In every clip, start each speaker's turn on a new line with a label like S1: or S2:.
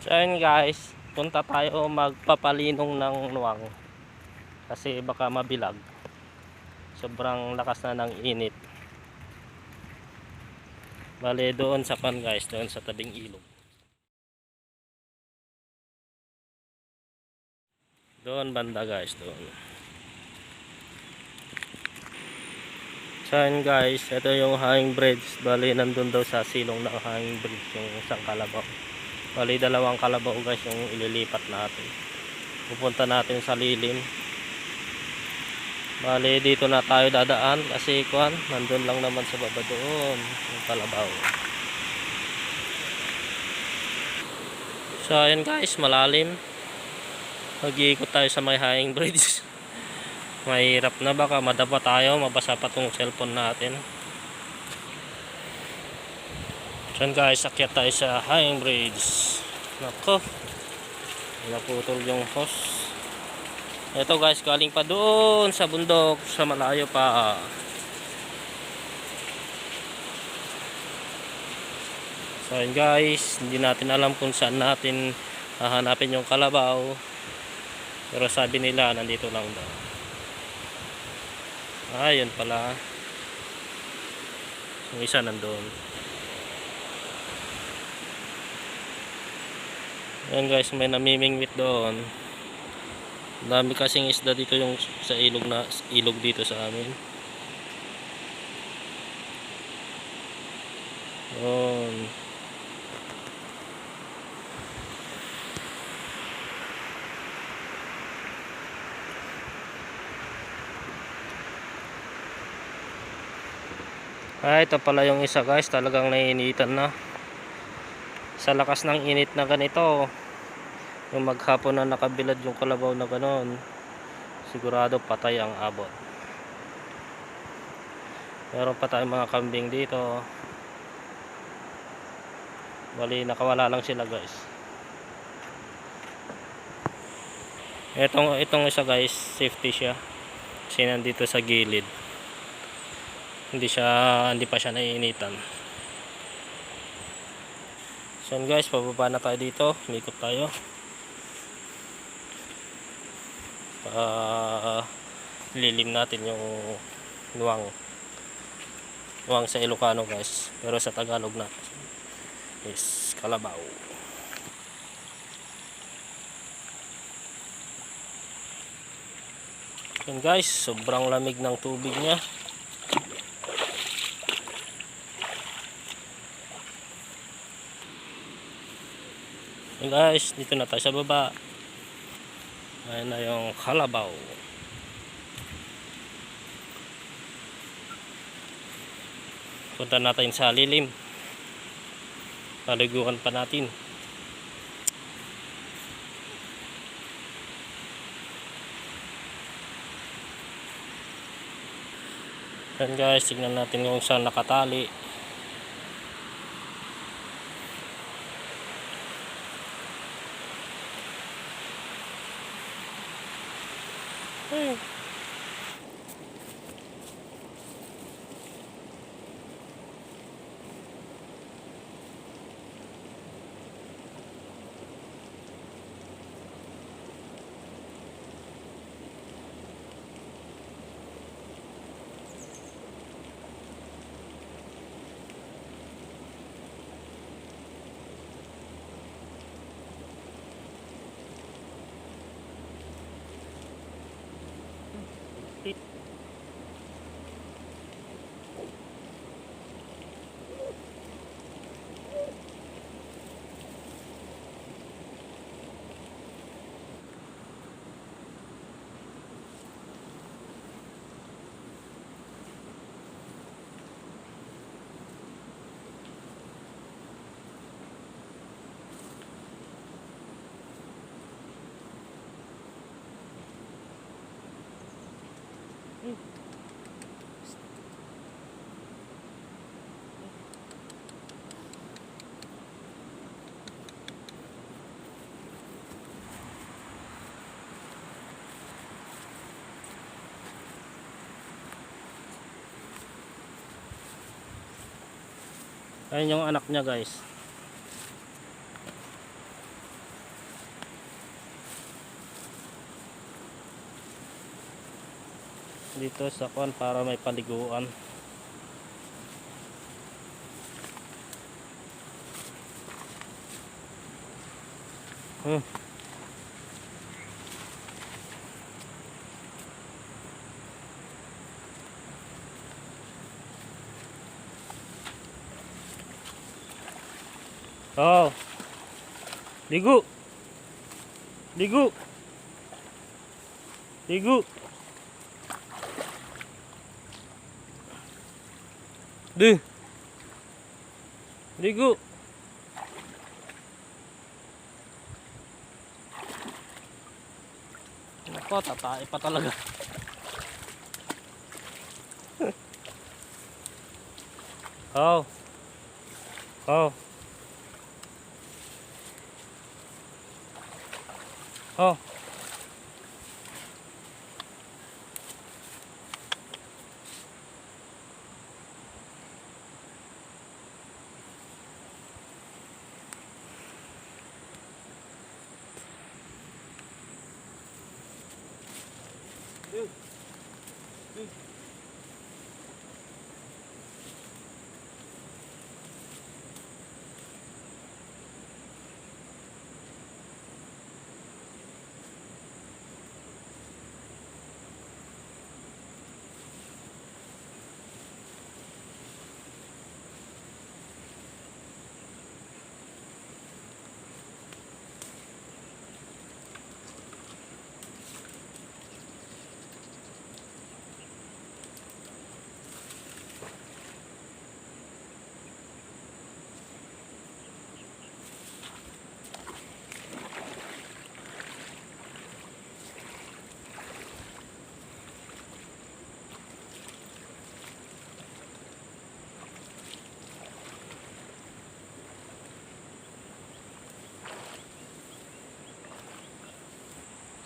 S1: So ayun guys, punta tayo magpapalinong ng nuwang kasi baka mabilag. Sobrang lakas na ng init. Bale doon sa pan guys, doon sa tabing ilog. Doon banda guys, doon. So ayun guys, ito yung hanging bridge. Bale nandun daw sa silong ng hanging bridge yung isang kalabaw. Bale dalawang kalabaw guys yung ililipat natin. Pupunta natin sa lilim. Bale dito na tayo dadaan kasi kuan, nandun lang naman sa baba doon yung kalabaw. So ayun guys, malalim. Mag-iikot tayo sa may hanging bridge. Mahirap na, baka madapa tayo, mabasa pa tong cellphone natin. So guys, akyat tayo sa hanging bridge. Nako, naputol yung hose. Ito guys, galing pa doon sa bundok, sa malayo pa. So ayun guys, hindi natin alam kung saan natin hahanapin yung kalabaw. Pero sabi nila nandito lang daw. Ayun pala. Yung isa nandun. Ayan guys, may namimingwit doon. Dami kasing isda dito yung sa ilog dito sa amin. Doon. Ito pala yung isa guys, talagang naiinitan na. Sa lakas ng init na ganito, yung maghapon na nakabilad yung kalabaw na ganon, sigurado patay ang abot. Meron pa tayong mga kambing dito. Bali nakawala lang sila guys. Itong isa guys, safety siya kasi nandito sa gilid. Hindi pa siya naiinitan. So guys, pababa na tayo dito, umikot tayo. Lilim natin yung nuwang sa Ilocano guys, pero sa Tagalog na is kalabaw. Yun guys, sobrang lamig ng tubig niya. Yun guys, dito na tayo sa baba. Ayan na yung kalabaw. Punta natin sa lilim. Paliguan pa natin. Ayan guys, tignan natin kung saan nakatali. Ayun yung anak niya guys. dito sa kwan para may paliguan. Oh, ligo. Ligo. Ligo. Duh. Ligo. Ako, tatae pa talaga. Oh. Oh. Oh.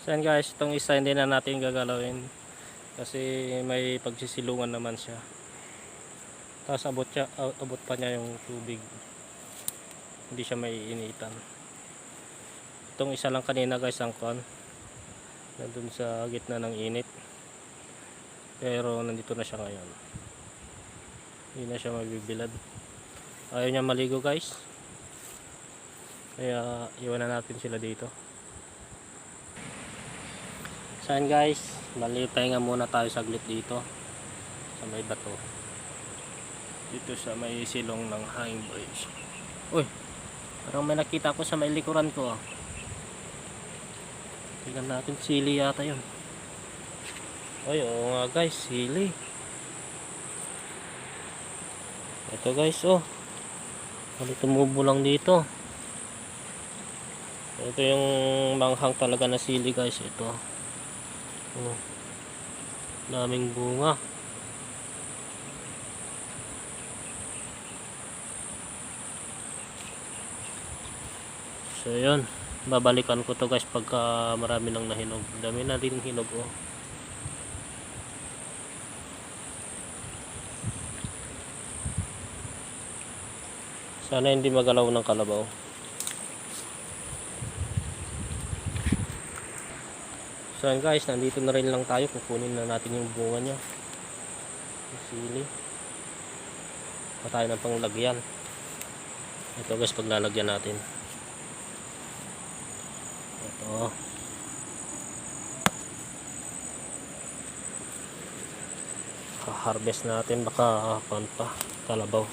S1: So yan guys, itong isa hindi na natin gagalawin kasi may pagsisilungan naman siya. Tapos abot pa niya yung tubig. Hindi siya maiinitan. Itong isa lang kanina guys ang kon. Nandun sa gitna ng init. Pero nandito na siya ngayon. Hindi na siya mabibilad. Ayaw niya maligo guys. Kaya iwan na natin sila dito. Saan guys, bali pahinga muna tayo saglit dito sa may bato, dito sa may silong ng hanging bridge. Uy, parang may nakita ko sa may likuran ko. Tingnan natin, sili yata yun. Uy, oo nga guys, sili. Ito guys, oh, bali tumubo lang dito. Ito yung manghang talaga na sili guys. Ito, oh, daming bunga. So yun, babalikan ko to guys pagka marami nang nahinog. Dami na rin hinog, oh. Sana hindi magalaw ng kalabaw. So yan guys, nandito na rin lang tayo. Kukunin na natin yung bunga niya, yung sili. Tayo ng panglagyan. Ito guys, paglalagyan natin ito. Harvest natin, baka pa kalabaw.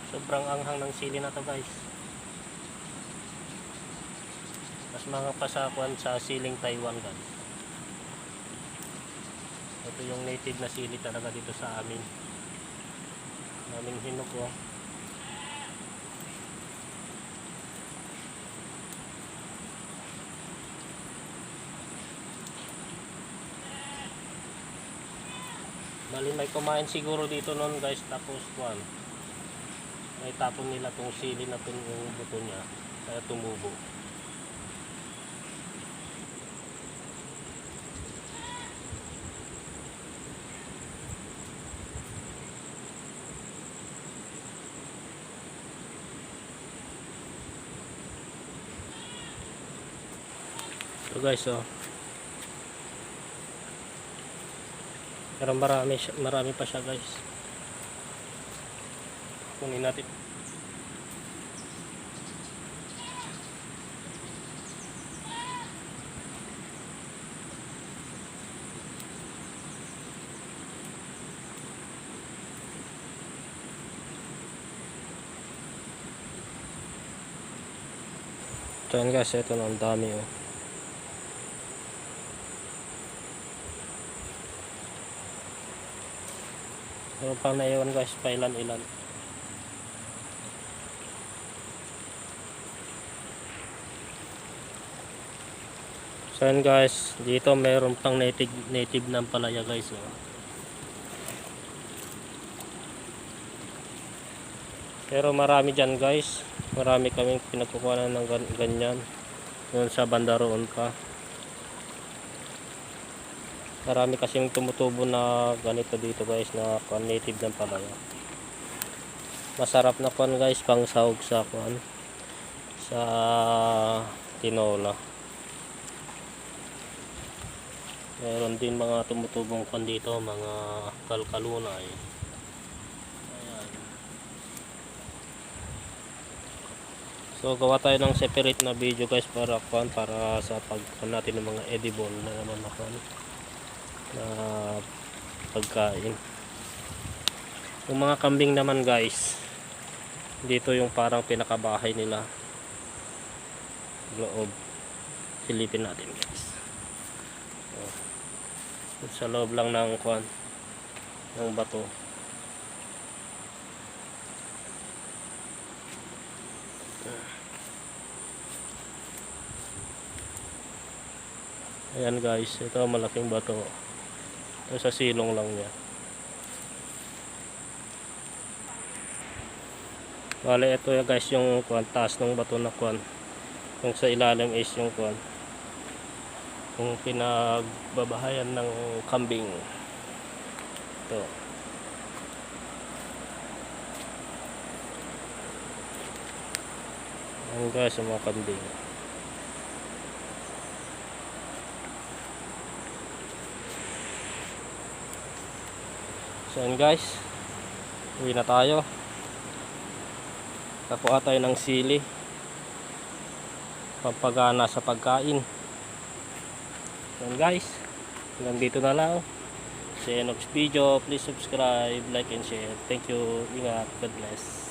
S1: Sobrang anghang ng sili na to guys. Mas mga pasakuan sa siling Taiwan guys. Ito yung native na sili talaga dito sa amin. Daming hinog, oh. Bali may kumain siguro dito noon guys, tapos kuan. May tapon nila tong sili na tong yung buto niya, kaya tumubo. So guys, oh. Pero marami pa siya guys. Kunin natin. So yan guys, ito na ang dami oh. Meron pang naiwan guys, pailan-ilan. So yan guys, dito meron pang native ng palaya guys oh. Pero marami dyan guys, marami kaming pinagkukuhanan ng ganyan doon sa banda roon pa. Marami kasing tumutubo na ganito dito guys, na native ng palaya. Masarap na kuan guys, pang sahog sa kuan, sa tinola. Meron din mga tumutubong kuan dito, mga kalkalunay. Ayan. So gawa tayo ng separate na video guys para kuan, para sa pagkuhan natin ng mga edible na naman na kuan, na pagkain. Yung mga kambing naman guys, dito yung parang pinakabahay nila, loob. Silipin natin guys. Sa loob lang ng kuan, ng bato. Ayan guys, ito malaking bato. Ito sa silong lang niya. Bale, ito ya guys yung kuan, taas ng bato na kuan. Yung sa ilalim is yung kuan, yung pinagbabahayan ng kambing. Ito. Ayan guys, yung mga kambing. So yan guys, uwi na tayo. Kakuha tayo ng sili, pampagana sa pagkain. So yan guys, hanggang dito na lang. See you next video. Please subscribe, like and share. Thank you. Ingat. God bless.